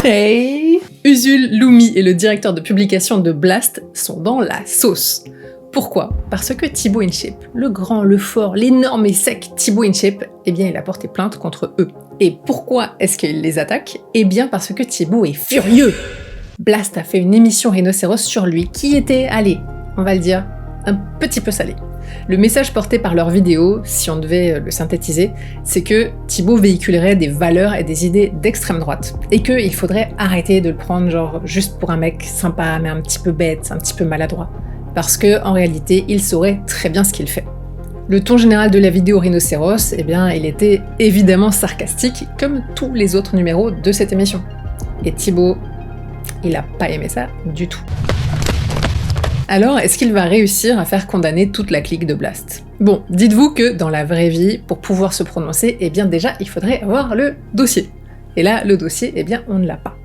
Hey, Usul Lumi et le directeur de publication de Blast sont dans la sauce. Pourquoi ? Parce que Thibaut InShape, le grand, le fort, l'énorme et sec Thibaut InShape, eh bien il a porté plainte contre eux. Et pourquoi est-ce qu'il les attaque ? Eh bien parce que Thibaut est furieux. Blast a fait une émission rhinocéros sur lui qui était, allez, on va le dire, un petit peu salée. Le message porté par leur vidéo, si on devait le synthétiser, c'est que Thibaut véhiculerait des valeurs et des idées d'extrême droite. Et qu'il faudrait arrêter de le prendre genre juste pour un mec sympa, mais un petit peu bête, un petit peu maladroit. Parce que en réalité, il saurait très bien ce qu'il fait. Le ton général de la vidéo rhinocéros, eh bien, il était évidemment sarcastique, comme tous les autres numéros de cette émission. Et Thibaut, il a pas aimé ça du tout. Alors, est-ce qu'il va réussir à faire condamner toute la clique de Blast ? Bon, dites-vous que dans la vraie vie, pour pouvoir se prononcer, eh bien déjà, il faudrait avoir le dossier. Et là, le dossier, eh bien, on ne l'a pas.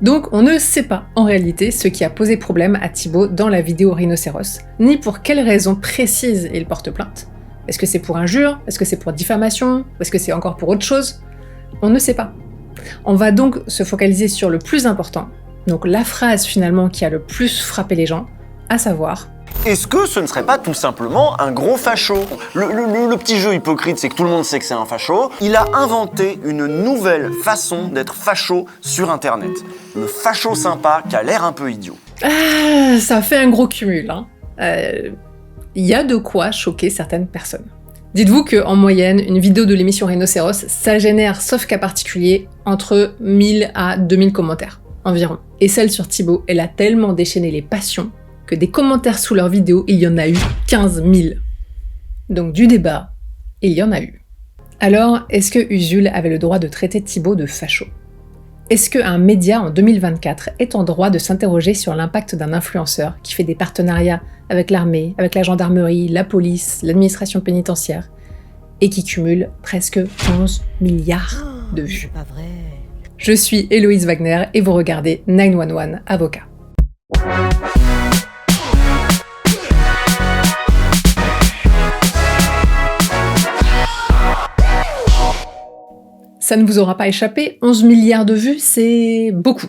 Donc, on ne sait pas, en réalité, ce qui a posé problème à Thibaut dans la vidéo rhinocéros, ni pour quelles raisons précises il porte plainte. Est-ce que c'est pour injure ? Est-ce que c'est pour diffamation ? Ou est-ce que c'est encore pour autre chose ? On ne sait pas. On va donc se focaliser sur le plus important, donc la phrase finalement qui a le plus frappé les gens, à savoir... Est-ce que ce ne serait pas tout simplement un gros facho ? Le petit jeu hypocrite, c'est que tout le monde sait que c'est un facho. Il a inventé une nouvelle façon d'être facho sur Internet. Le facho sympa qui a l'air un peu idiot. Ah, ça fait un gros cumul, hein. Y a de quoi choquer certaines personnes. Dites-vous qu'en moyenne, une vidéo de l'émission Rhinocéros, ça génère, sauf cas particulier, entre 1000 à 2000 commentaires, environ. Et celle sur Thibaut, elle a tellement déchaîné les passions que des commentaires sous leur vidéo, il y en a eu 15 000. Donc du débat, il y en a eu. Alors, est-ce que Usul avait le droit de traiter Thibaut de facho ? Est-ce qu'un média en 2024 est en droit de s'interroger sur l'impact d'un influenceur qui fait des partenariats avec l'armée, avec la gendarmerie, la police, l'administration pénitentiaire, et qui cumule presque 11 milliards de vues ? C'est pas vrai. Je suis Héloïse Wagner et vous regardez 911 Avocat. Ça ne vous aura pas échappé, 11 milliards de vues, c'est beaucoup.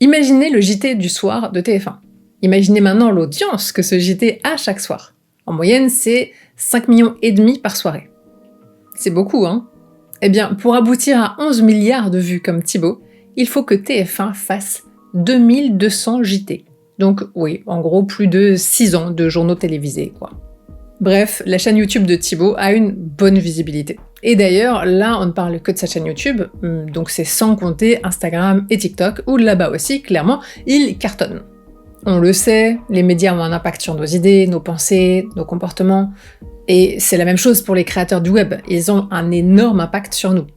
Imaginez le JT du soir de TF1. Imaginez maintenant l'audience que ce JT a chaque soir. En moyenne, c'est 5,5 millions par soirée. C'est beaucoup, hein ? Eh bien, pour aboutir à 11 milliards de vues comme Thibaut, il faut que TF1 fasse 2200 JT. Donc oui, en gros, plus de 6 ans de journaux télévisés, quoi. Bref, la chaîne YouTube de Thibaut a une bonne visibilité. Et d'ailleurs, là, on ne parle que de sa chaîne YouTube, donc c'est sans compter Instagram et TikTok, où là-bas aussi, clairement, il cartonne. On le sait, les médias ont un impact sur nos idées, nos pensées, nos comportements, et c'est la même chose pour les créateurs du web, ils ont un énorme impact sur nous.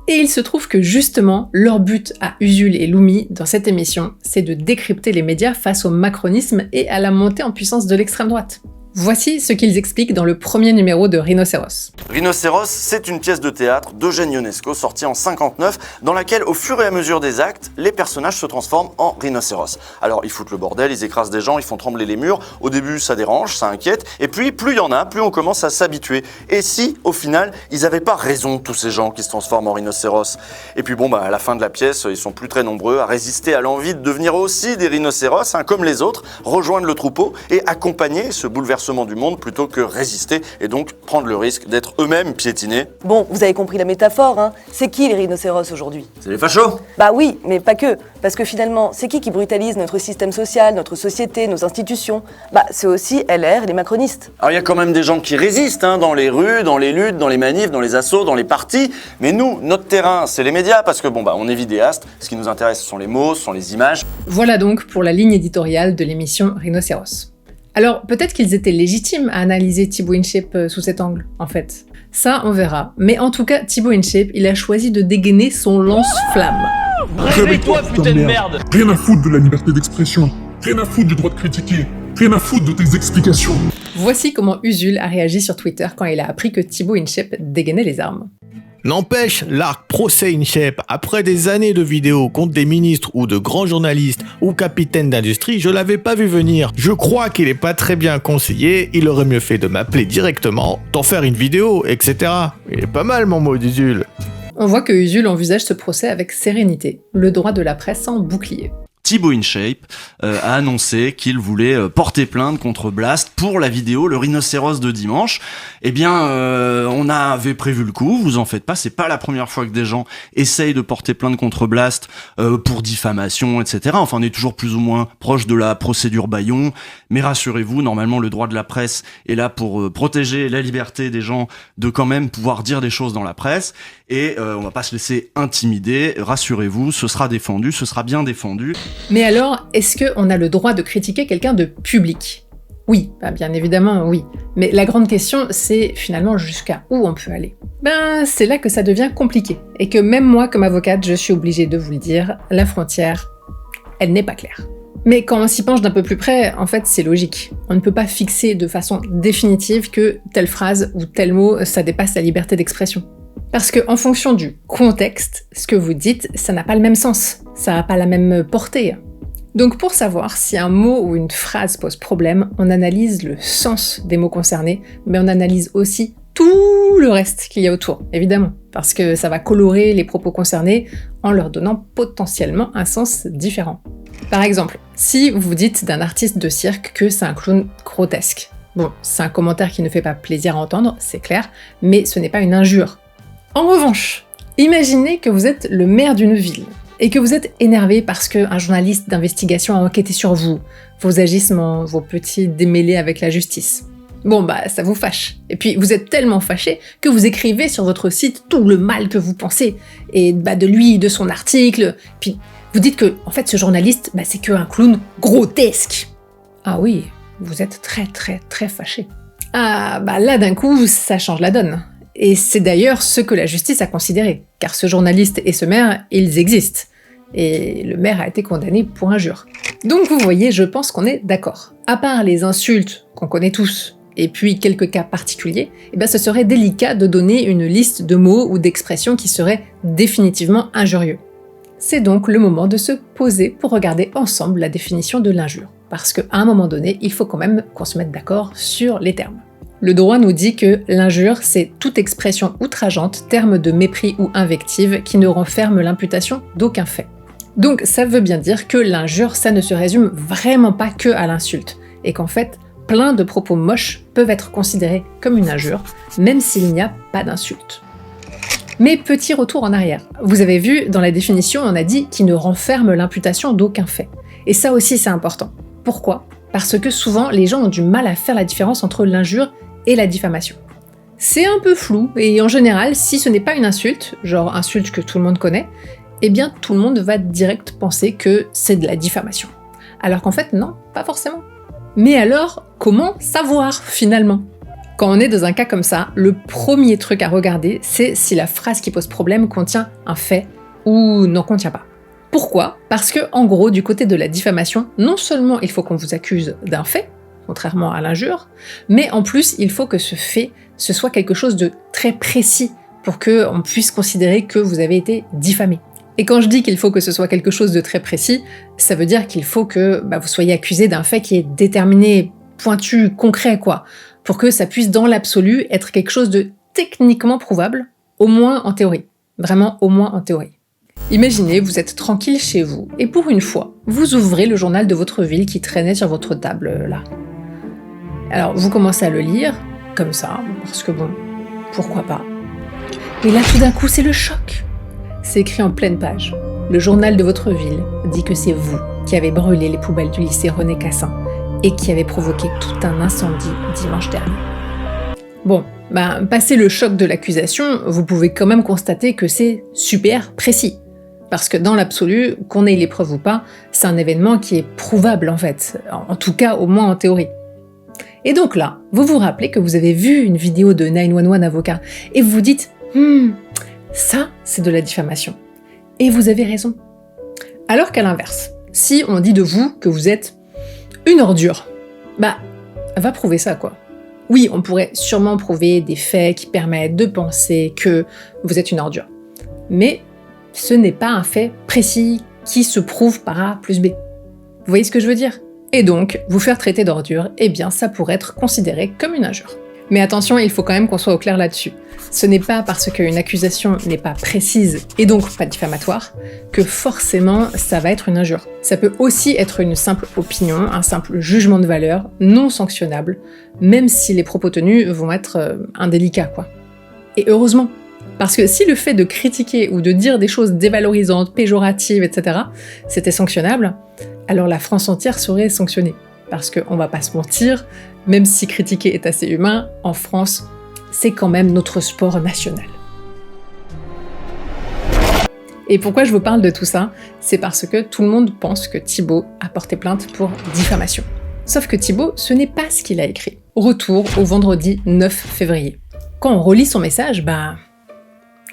Et il se trouve que justement, leur but à Usul et Lumi dans cette émission, c'est de décrypter les médias face au macronisme et à la montée en puissance de l'extrême droite. Voici ce qu'ils expliquent dans le premier numéro de Rhinocéros. Rhinocéros, c'est une pièce de théâtre d'Eugène Ionesco sortie en 1959, dans laquelle, au fur et à mesure des actes, les personnages se transforment en rhinocéros. Alors, ils foutent le bordel, ils écrasent des gens, ils font trembler les murs. Au début, ça dérange, ça inquiète. Et puis, plus il y en a, plus on commence à s'habituer. Et si, au final, ils n'avaient pas raison, tous ces gens qui se transforment en rhinocéros ? Et puis bon, à la fin de la pièce, ils sont plus très nombreux à résister à l'envie de devenir aussi des rhinocéros, comme les autres, rejoindre le troupeau et accompagner ce bouleversement du monde plutôt que résister et donc prendre le risque d'être eux-mêmes piétinés. Bon, vous avez compris la métaphore, hein. C'est qui les rhinocéros aujourd'hui ? C'est les fachos ? Bah oui, mais pas que. Parce que finalement, c'est qui brutalise notre système social, notre société, nos institutions ? Bah c'est aussi LR et les macronistes. Alors il y a quand même des gens qui résistent dans les rues, dans les luttes, dans les manifs, dans les assauts, dans les partis. Mais nous, notre terrain, c'est les médias parce que on est vidéastes. Ce qui nous intéresse, ce sont les mots, ce sont les images. Voilà donc pour la ligne éditoriale de l'émission Rhinocéros. Alors, peut-être qu'ils étaient légitimes à analyser Thibaut InShape sous cet angle, en fait. Ça, on verra. Mais en tout cas, Thibaut InShape, il a choisi de dégainer son lance-flamme. Réveille-toi, putain de merde! Rien à foutre de la liberté d'expression. Rien à foutre du droit de critiquer. Rien à foutre de tes explications. Voici comment Usul a réagi sur Twitter quand il a appris que Thibaut InShape dégainait les armes. N'empêche, l'arc procès InShape, après des années de vidéos contre des ministres ou de grands journalistes ou capitaines d'industrie, je l'avais pas vu venir. Je crois qu'il est pas très bien conseillé, il aurait mieux fait de m'appeler directement, d'en faire une vidéo, etc. Il est pas mal mon mot d'Usul. On voit que Usul envisage ce procès avec sérénité, le droit de la presse en bouclier. Thibaut InShape a annoncé qu'il voulait porter plainte contre Blast pour la vidéo Le Rhinocéros de dimanche. Eh bien, on avait prévu le coup, vous en faites pas, c'est pas la première fois que des gens essayent de porter plainte contre Blast pour diffamation, etc. Enfin, on est toujours plus ou moins proche de la procédure Bayon, mais rassurez-vous, normalement, le droit de la presse est là pour protéger la liberté des gens de quand même pouvoir dire des choses dans la presse, et on va pas se laisser intimider, rassurez-vous, ce sera défendu, ce sera bien défendu. Mais alors, est-ce qu'on a le droit de critiquer quelqu'un de public ? Oui, bien évidemment oui. Mais la grande question, c'est finalement jusqu'à où on peut aller. C'est là que ça devient compliqué. Et que même moi, comme avocate, je suis obligée de vous le dire, la frontière, elle n'est pas claire. Mais quand on s'y penche d'un peu plus près, en fait, c'est logique. On ne peut pas fixer de façon définitive que telle phrase ou tel mot, ça dépasse la liberté d'expression. Parce que en fonction du contexte, ce que vous dites, ça n'a pas le même sens, ça n'a pas la même portée. Donc pour savoir si un mot ou une phrase pose problème, on analyse le sens des mots concernés, mais on analyse aussi tout le reste qu'il y a autour, évidemment, parce que ça va colorer les propos concernés en leur donnant potentiellement un sens différent. Par exemple, si vous dites d'un artiste de cirque que c'est un clown grotesque, bon, c'est un commentaire qui ne fait pas plaisir à entendre, c'est clair, mais ce n'est pas une injure. En revanche, imaginez que vous êtes le maire d'une ville et que vous êtes énervé parce qu'un journaliste d'investigation a enquêté sur vous, vos agissements, vos petits démêlés avec la justice. Bon ça vous fâche. Et puis vous êtes tellement fâché que vous écrivez sur votre site tout le mal que vous pensez, et de lui, de son article, puis vous dites que en fait ce journaliste, c'est qu'un clown grotesque. Ah oui, vous êtes très très très fâché. Ah là d'un coup, ça change la donne. Et c'est d'ailleurs ce que la justice a considéré, car ce journaliste et ce maire, ils existent. Et le maire a été condamné pour injure. Donc vous voyez, je pense qu'on est d'accord. À part les insultes qu'on connaît tous, et puis quelques cas particuliers, ce serait délicat de donner une liste de mots ou d'expressions qui seraient définitivement injurieux. C'est donc le moment de se poser pour regarder ensemble la définition de l'injure. Parce qu'à un moment donné, il faut quand même qu'on se mette d'accord sur les termes. Le droit nous dit que l'injure, c'est toute expression outrageante, terme de mépris ou invective qui ne renferme l'imputation d'aucun fait. Donc ça veut bien dire que l'injure, ça ne se résume vraiment pas que à l'insulte, et qu'en fait, plein de propos moches peuvent être considérés comme une injure, même s'il n'y a pas d'insulte. Mais petit retour en arrière. Vous avez vu, dans la définition, on a dit qu'il ne renferme l'imputation d'aucun fait. Et ça aussi, c'est important. Pourquoi ? Parce que souvent, les gens ont du mal à faire la différence entre l'injure et la diffamation. C'est un peu flou, et en général, si ce n'est pas une insulte, genre insulte que tout le monde connaît, tout le monde va direct penser que c'est de la diffamation. Alors qu'en fait, non, pas forcément. Mais alors, comment savoir finalement ? Quand on est dans un cas comme ça, le premier truc à regarder, c'est si la phrase qui pose problème contient un fait ou n'en contient pas. Pourquoi ? Parce que, en gros, du côté de la diffamation, non seulement il faut qu'on vous accuse d'un fait, contrairement à l'injure, mais en plus, il faut que ce fait, ce soit quelque chose de très précis pour qu'on puisse considérer que vous avez été diffamé. Et quand je dis qu'il faut que ce soit quelque chose de très précis, ça veut dire qu'il faut que vous soyez accusé d'un fait qui est déterminé, pointu, concret, quoi, pour que ça puisse, dans l'absolu, être quelque chose de techniquement prouvable, au moins en théorie. Vraiment, au moins en théorie. Imaginez, vous êtes tranquille chez vous, et pour une fois, vous ouvrez le journal de votre ville qui traînait sur votre table, là. Alors, vous commencez à le lire, comme ça, parce que pourquoi pas. Et là, tout d'un coup, c'est le choc. C'est écrit en pleine page. Le journal de votre ville dit que c'est vous qui avez brûlé les poubelles du lycée René Cassin et qui avez provoqué tout un incendie dimanche dernier. Bon, passé le choc de l'accusation, vous pouvez quand même constater que c'est super précis. Parce que dans l'absolu, qu'on ait les preuves ou pas, c'est un événement qui est prouvable en fait, en tout cas au moins en théorie. Et donc là, vous vous rappelez que vous avez vu une vidéo de 911 Avocat et vous vous dites « ça, c'est de la diffamation ». Et vous avez raison. Alors qu'à l'inverse, si on dit de vous que vous êtes une ordure, va prouver ça quoi. Oui, on pourrait sûrement prouver des faits qui permettent de penser que vous êtes une ordure. Mais ce n'est pas un fait précis qui se prouve par A plus B. Vous voyez ce que je veux dire ? Et donc, vous faire traiter d'ordure, ça pourrait être considéré comme une injure. Mais attention, il faut quand même qu'on soit au clair là-dessus. Ce n'est pas parce qu'une accusation n'est pas précise et donc pas diffamatoire que forcément ça va être une injure. Ça peut aussi être une simple opinion, un simple jugement de valeur non sanctionnable, même si les propos tenus vont être indélicats, quoi. Et heureusement, parce que si le fait de critiquer ou de dire des choses dévalorisantes, péjoratives, etc., c'était sanctionnable, alors la France entière serait sanctionnée. Parce qu'on va pas se mentir, même si critiquer est assez humain, en France, c'est quand même notre sport national. Et pourquoi je vous parle de tout ça? C'est parce que tout le monde pense que Thibaut a porté plainte pour diffamation. Sauf que Thibaut, ce n'est pas ce qu'il a écrit. Retour au vendredi 9 février. Quand on relit son message,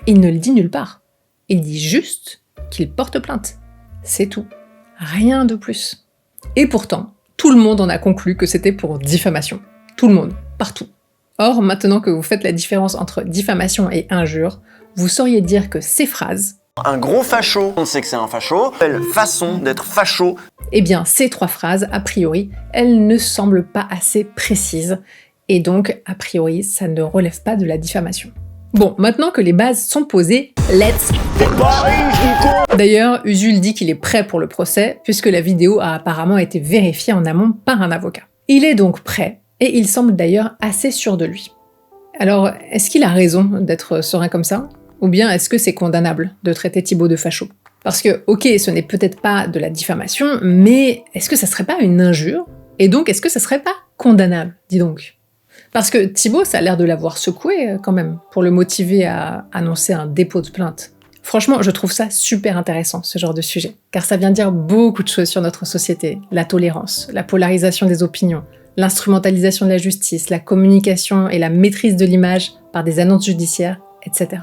il ne le dit nulle part. Il dit juste qu'il porte plainte. C'est tout. Rien de plus. Et pourtant, tout le monde en a conclu que c'était pour diffamation. Tout le monde, partout. Or, maintenant que vous faites la différence entre diffamation et injure, vous sauriez dire que ces phrases... Un gros facho, on sait que c'est un facho, belle façon d'être facho. Eh bien, ces trois phrases, a priori, elles ne semblent pas assez précises, et donc, a priori, ça ne relève pas de la diffamation. Bon, maintenant que les bases sont posées, let's... D'ailleurs, Usul dit qu'il est prêt pour le procès, puisque la vidéo a apparemment été vérifiée en amont par un avocat. Il est donc prêt, et il semble d'ailleurs assez sûr de lui. Alors, est-ce qu'il a raison d'être serein comme ça? Ou bien est-ce que c'est condamnable de traiter Thibaut de facho? Parce que, ok, ce n'est peut-être pas de la diffamation, mais est-ce que ça serait pas une injure? Et donc, est-ce que ça serait pas condamnable, dis donc? Parce que Thibaut, ça a l'air de l'avoir secoué quand même, pour le motiver à annoncer un dépôt de plainte. Franchement, je trouve ça super intéressant, ce genre de sujet, car ça vient dire beaucoup de choses sur notre société. La tolérance, la polarisation des opinions, l'instrumentalisation de la justice, la communication et la maîtrise de l'image par des annonces judiciaires, etc.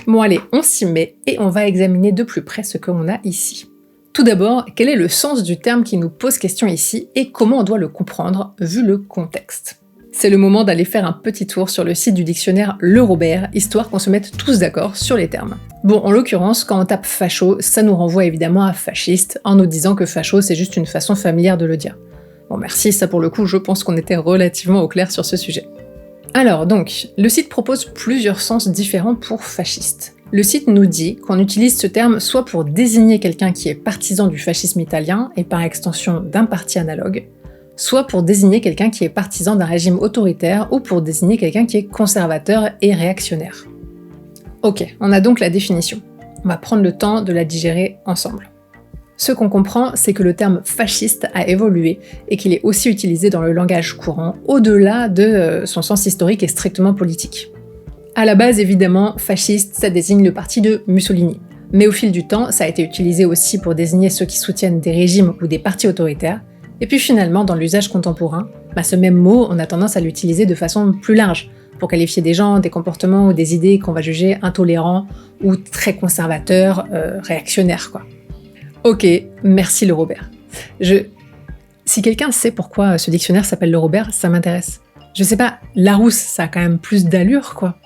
Bon allez, on s'y met et on va examiner de plus près ce qu'on a ici. Tout d'abord, quel est le sens du terme qui nous pose question ici et comment on doit le comprendre vu le contexte? C'est le moment d'aller faire un petit tour sur le site du dictionnaire Le Robert, histoire qu'on se mette tous d'accord sur les termes. Bon, en l'occurrence, quand on tape facho, ça nous renvoie évidemment à fasciste, en nous disant que facho c'est juste une façon familière de le dire. Bon merci, ça pour le coup, je pense qu'on était relativement au clair sur ce sujet. Alors donc, le site propose plusieurs sens différents pour fasciste. Le site nous dit qu'on utilise ce terme soit pour désigner quelqu'un qui est partisan du fascisme italien, et par extension d'un parti analogue, soit pour désigner quelqu'un qui est partisan d'un régime autoritaire ou pour désigner quelqu'un qui est conservateur et réactionnaire. Ok, on a donc la définition. On va prendre le temps de la digérer ensemble. Ce qu'on comprend, c'est que le terme fasciste a évolué et qu'il est aussi utilisé dans le langage courant, au-delà de son sens historique et strictement politique. À la base, évidemment, fasciste, ça désigne le parti de Mussolini. Mais au fil du temps, ça a été utilisé aussi pour désigner ceux qui soutiennent des régimes ou des partis autoritaires. Et puis finalement, dans l'usage contemporain, ce même mot, on a tendance à l'utiliser de façon plus large, pour qualifier des gens, des comportements ou des idées qu'on va juger intolérants ou très conservateurs, réactionnaires, quoi. Ok, merci le Robert. Si quelqu'un sait pourquoi ce dictionnaire s'appelle le Robert, ça m'intéresse. Je sais pas, Larousse, ça a quand même plus d'allure, quoi.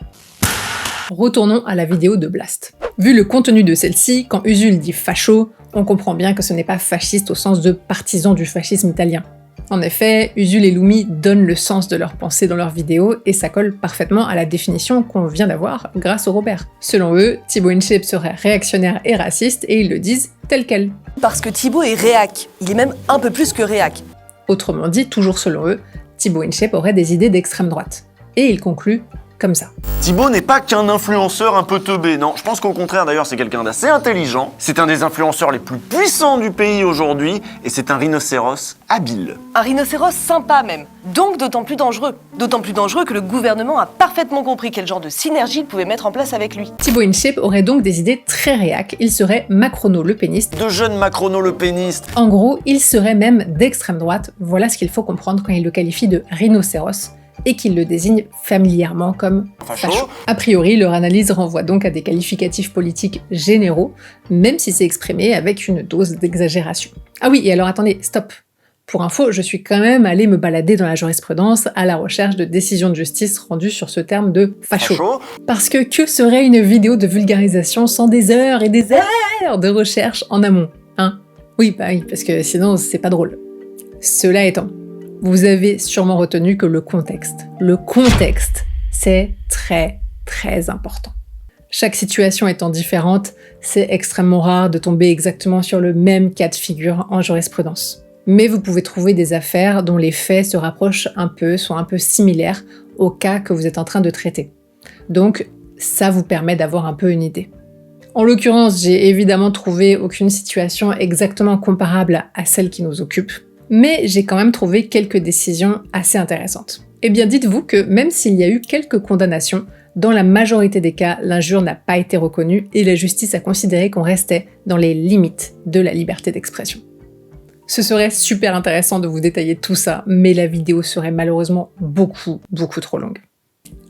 Retournons à la vidéo de Blast. Vu le contenu de celle-ci, quand Usul dit facho, on comprend bien que ce n'est pas fasciste au sens de partisan du fascisme italien. En effet, Usul et Lumi donnent le sens de leur pensée dans leurs vidéos et ça colle parfaitement à la définition qu'on vient d'avoir grâce au Robert. Selon eux, Thibaut InShape serait réactionnaire et raciste et ils le disent tel quel. Parce que Thibaut est réac, il est même un peu plus que réac. Autrement dit, toujours selon eux, Thibaut InShape aurait des idées d'extrême droite. Et il conclut comme ça. Thibaut n'est pas qu'un influenceur un peu teubé, non. Je pense qu'au contraire, d'ailleurs, c'est quelqu'un d'assez intelligent. C'est un des influenceurs les plus puissants du pays aujourd'hui, et c'est un rhinocéros habile. Un rhinocéros sympa même, donc d'autant plus dangereux. D'autant plus dangereux que le gouvernement a parfaitement compris quel genre de synergie il pouvait mettre en place avec lui. Thibaut InShape aurait donc des idées très réac, il serait macrono-lepéniste. De jeunes macrono-lepénistes. En gros, il serait même d'extrême droite, voilà ce qu'il faut comprendre quand il le qualifie de rhinocéros, et qu'il le désigne familièrement comme facho. A priori, leur analyse renvoie donc à des qualificatifs politiques généraux, même si c'est exprimé avec une dose d'exagération. Ah oui, et alors attendez, stop. Pour info, je suis quand même allée me balader dans la jurisprudence à la recherche de décisions de justice rendues sur ce terme de facho. Parce que serait une vidéo de vulgarisation sans des heures et des heures de recherche en amont, hein? Oui, parce que sinon c'est pas drôle. Cela étant, vous avez sûrement retenu que le contexte, c'est très très important. Chaque situation étant différente, c'est extrêmement rare de tomber exactement sur le même cas de figure en jurisprudence. Mais vous pouvez trouver des affaires dont les faits se rapprochent un peu, sont un peu similaires au cas que vous êtes en train de traiter. Donc, ça vous permet d'avoir un peu une idée. En l'occurrence, j'ai évidemment trouvé aucune situation exactement comparable à celle qui nous occupe, mais j'ai quand même trouvé quelques décisions assez intéressantes. Eh bien, dites-vous que même s'il y a eu quelques condamnations, dans la majorité des cas, l'injure n'a pas été reconnue et la justice a considéré qu'on restait dans les limites de la liberté d'expression. Ce serait super intéressant de vous détailler tout ça, mais la vidéo serait malheureusement beaucoup trop longue.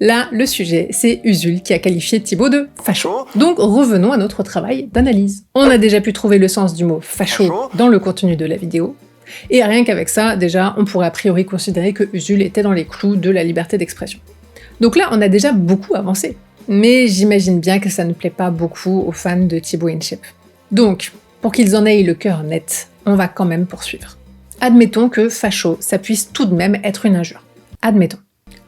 Là, le sujet, c'est Usul qui a qualifié Thibaut de facho. Donc revenons à notre travail d'analyse. On a déjà pu trouver le sens du mot facho dans le contenu de la vidéo, et rien qu'avec ça, déjà, on pourrait a priori considérer que Usul était dans les clous de la liberté d'expression. Donc là, on a déjà beaucoup avancé. Mais j'imagine bien que ça ne plaît pas beaucoup aux fans de Thibaut InShape. Donc, pour qu'ils en aient le cœur net, on va quand même poursuivre. Admettons que facho, ça puisse tout de même être une injure. Admettons.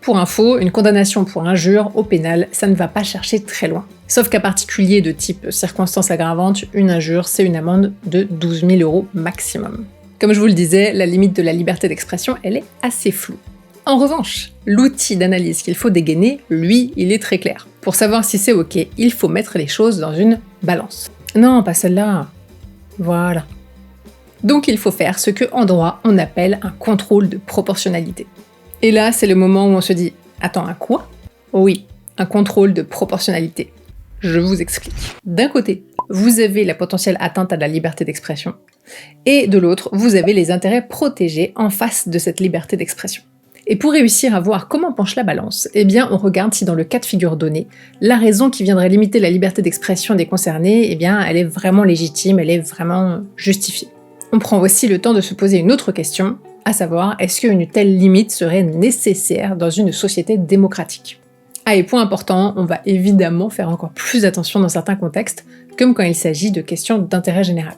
Pour info, une condamnation pour injure au pénal, ça ne va pas chercher très loin. Sauf qu'à particulier de type circonstance aggravante, une injure, c'est une amende de 12 000 € maximum. Comme je vous le disais, la limite de la liberté d'expression, elle est assez floue. En revanche, l'outil d'analyse qu'il faut dégainer, lui, il est très clair. Pour savoir si c'est ok, il faut mettre les choses dans une balance. Non, pas celle-là. Voilà. Donc il faut faire ce que en droit on appelle un contrôle de proportionnalité. Et là, c'est le moment où on se dit « Attends, un quoi ?» Oui, un contrôle de proportionnalité. Je vous explique. D'un côté, vous avez la potentielle atteinte à la liberté d'expression, et de l'autre, vous avez les intérêts protégés en face de cette liberté d'expression. Et pour réussir à voir comment penche la balance, eh bien on regarde si dans le cas de figure donné, la raison qui viendrait limiter la liberté d'expression des concernés, eh bien elle est vraiment légitime, elle est vraiment justifiée. On prend aussi le temps de se poser une autre question, à savoir est-ce qu'une telle limite serait nécessaire dans une société démocratique ? Ah, et point important, on va évidemment faire encore plus attention dans certains contextes, comme quand il s'agit de questions d'intérêt général.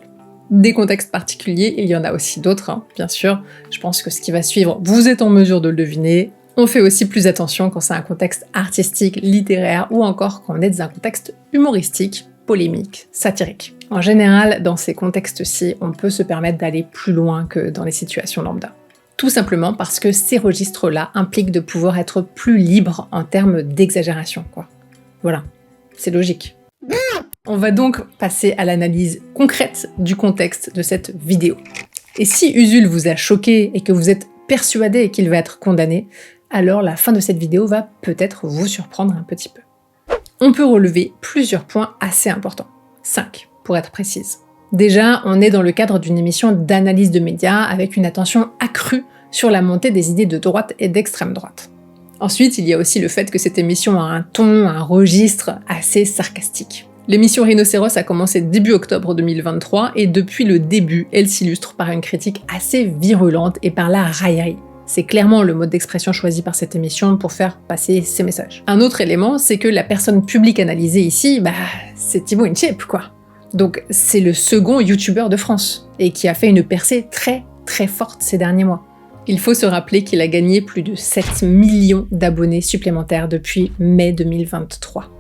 Des contextes particuliers, il y en a aussi d'autres, hein, bien sûr. Je pense que ce qui va suivre, vous êtes en mesure de le deviner. On fait aussi plus attention quand c'est un contexte artistique, littéraire, ou encore quand on est dans un contexte humoristique, polémique, satirique. En général, dans ces contextes-ci, on peut se permettre d'aller plus loin que dans les situations lambda. Tout simplement parce que ces registres-là impliquent de pouvoir être plus libre en termes d'exagération, quoi. Voilà, c'est logique. On va donc passer à l'analyse concrète du contexte de cette vidéo. Et si Usul vous a choqué et que vous êtes persuadé qu'il va être condamné, alors la fin de cette vidéo va peut-être vous surprendre un petit peu. On peut relever plusieurs points assez importants. 5, pour être précise. Déjà, on est dans le cadre d'une émission d'analyse de médias avec une attention accrue sur la montée des idées de droite et d'extrême droite. Ensuite, il y a aussi le fait que cette émission a un ton, un registre assez sarcastique. L'émission Rhinocéros a commencé début octobre 2023 et depuis le début, elle s'illustre par une critique assez virulente et par la raillerie. C'est clairement le mode d'expression choisi par cette émission pour faire passer ses messages. Un autre élément, c'est que la personne publique analysée ici, c'est Thibaut InShape, quoi. Donc c'est le second youtubeur de France et qui a fait une percée très forte ces derniers mois. Il faut se rappeler qu'il a gagné plus de 7 millions d'abonnés supplémentaires depuis mai 2023.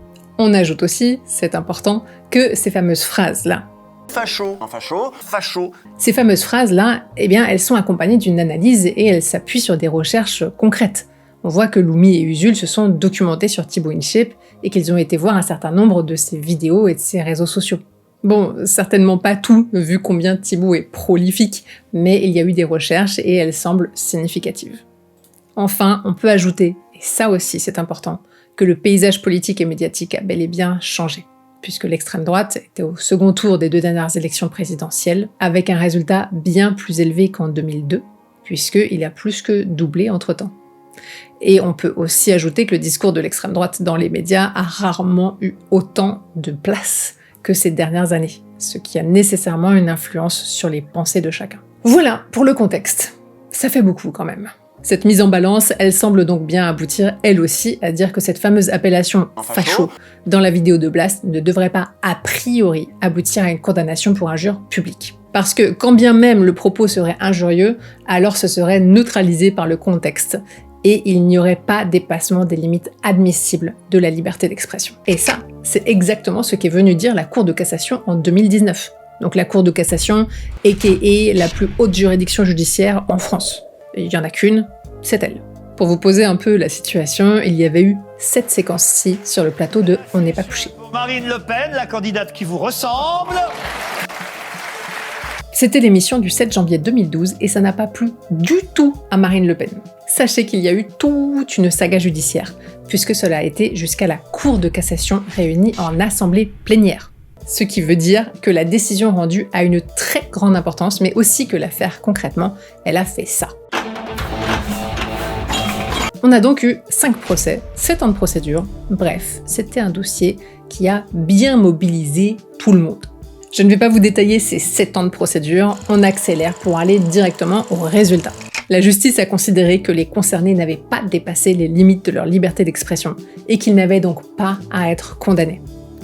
On ajoute aussi, c'est important, que ces fameuses phrases-là, Facho, un facho, facho. Ces fameuses phrases-là, eh bien, elles sont accompagnées d'une analyse et elles s'appuient sur des recherches concrètes. On voit que Lumi et Usul se sont documentés sur Thibaut InShape et qu'ils ont été voir un certain nombre de ses vidéos et de ses réseaux sociaux. Bon, certainement pas tout, vu combien Thibaut est prolifique, mais il y a eu des recherches et elles semblent significatives. Enfin, on peut ajouter, et ça aussi c'est important, que le paysage politique et médiatique a bel et bien changé, puisque l'extrême droite était au second tour des 2 dernières élections présidentielles, avec un résultat bien plus élevé qu'en 2002, puisqu'il a plus que doublé entre-temps. Et on peut aussi ajouter que le discours de l'extrême droite dans les médias a rarement eu autant de place que ces dernières années, ce qui a nécessairement une influence sur les pensées de chacun. Voilà pour le contexte. Ça fait beaucoup quand même. Cette mise en balance, elle semble donc bien aboutir, elle aussi, à dire que cette fameuse appellation facho dans la vidéo de Blast ne devrait pas a priori aboutir à une condamnation pour injure publique. Parce que quand bien même le propos serait injurieux, alors ce serait neutralisé par le contexte, et il n'y aurait pas dépassement des limites admissibles de la liberté d'expression. Et ça, c'est exactement ce qu'est venu dire la Cour de cassation en 2019. Donc la Cour de cassation, aka la plus haute juridiction judiciaire en France. Il n'y en a qu'une, c'est elle. Pour vous poser un peu la situation, il y avait eu cette séquence-ci sur le plateau de On n'est pas couché. Marine Le Pen, la candidate qui vous ressemble. C'était l'émission du 7 janvier 2012 et ça n'a pas plu du tout à Marine Le Pen. Sachez qu'il y a eu toute une saga judiciaire, puisque cela a été jusqu'à la Cour de cassation réunie en assemblée plénière. Ce qui veut dire que la décision rendue a une très grande importance, mais aussi que l'affaire concrètement, elle a fait ça. On a donc eu 5 procès, 7 ans de procédure, bref, c'était un dossier qui a bien mobilisé tout le monde. Je ne vais pas vous détailler ces 7 ans de procédure, on accélère pour aller directement au résultat. La justice a considéré que les concernés n'avaient pas dépassé les limites de leur liberté d'expression et qu'ils n'avaient donc pas à être condamnés.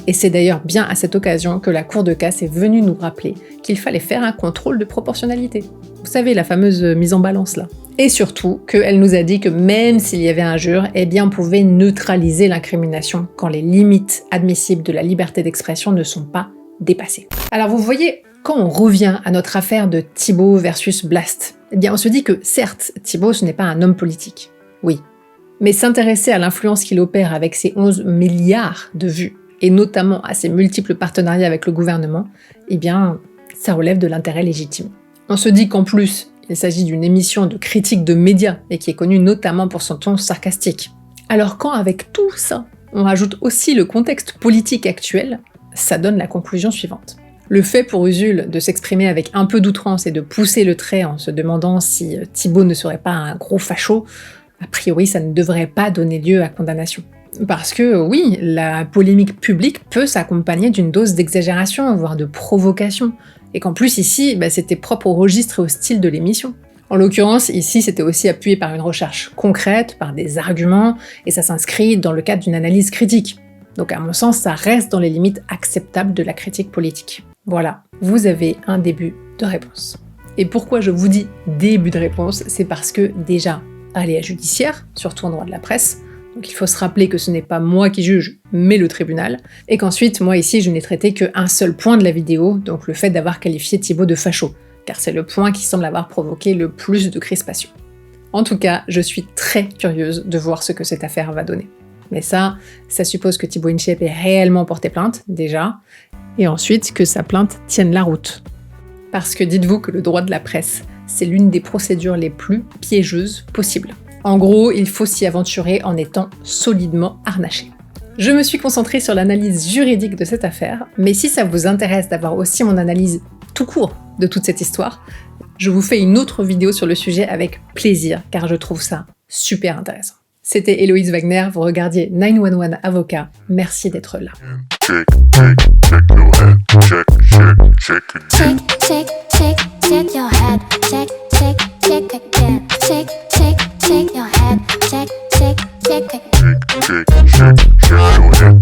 Et c'est d'ailleurs bien à cette occasion que la Cour de casse est venue nous rappeler qu'il fallait faire un contrôle de proportionnalité. Vous savez, la fameuse mise en balance là. Et surtout, qu'elle nous a dit que même s'il y avait injure, eh bien on pouvait neutraliser l'incrimination quand les limites admissibles de la liberté d'expression ne sont pas dépassées. Alors vous voyez, quand on revient à notre affaire de Thibaut versus Blast, eh bien on se dit que certes, Thibaut ce n'est pas un homme politique. Oui. Mais s'intéresser à l'influence qu'il opère avec ses 11 milliards de vues, et notamment à ses multiples partenariats avec le gouvernement, eh bien, ça relève de l'intérêt légitime. On se dit qu'en plus, il s'agit d'une émission de critique de médias, et qui est connue notamment pour son ton sarcastique. Alors quand avec tout ça, on rajoute aussi le contexte politique actuel, ça donne la conclusion suivante. Le fait pour Usul de s'exprimer avec un peu d'outrance et de pousser le trait en se demandant si Thibaut ne serait pas un gros facho, a priori ça ne devrait pas donner lieu à condamnation. Parce que oui, la polémique publique peut s'accompagner d'une dose d'exagération, voire de provocation, et qu'en plus ici, c'était propre au registre et au style de l'émission. En l'occurrence, ici, c'était aussi appuyé par une recherche concrète, par des arguments, et ça s'inscrit dans le cadre d'une analyse critique. Donc à mon sens, ça reste dans les limites acceptables de la critique politique. Voilà, vous avez un début de réponse. Et pourquoi je vous dis début de réponse, c'est parce que déjà, aléa judiciaire, surtout en droit de la presse, donc il faut se rappeler que ce n'est pas moi qui juge, mais le tribunal, et qu'ensuite, moi ici, je n'ai traité qu'un seul point de la vidéo, donc le fait d'avoir qualifié Thibaut de facho, car c'est le point qui semble avoir provoqué le plus de crispation. En tout cas, je suis très curieuse de voir ce que cette affaire va donner. Mais ça suppose que Thibaut InShape ait réellement porté plainte, déjà, et ensuite que sa plainte tienne la route. Parce que dites-vous que le droit de la presse, c'est l'une des procédures les plus piégeuses possibles. En gros, il faut s'y aventurer en étant solidement harnaché. Je me suis concentrée sur l'analyse juridique de cette affaire, mais si ça vous intéresse d'avoir aussi mon analyse tout court de toute cette histoire, je vous fais une autre vidéo sur le sujet avec plaisir, car je trouve ça super intéressant. C'était Héloïse Wagner, vous regardiez 911 Avocat, merci d'être là. Check your head, check again, check your head, check again. Check your head.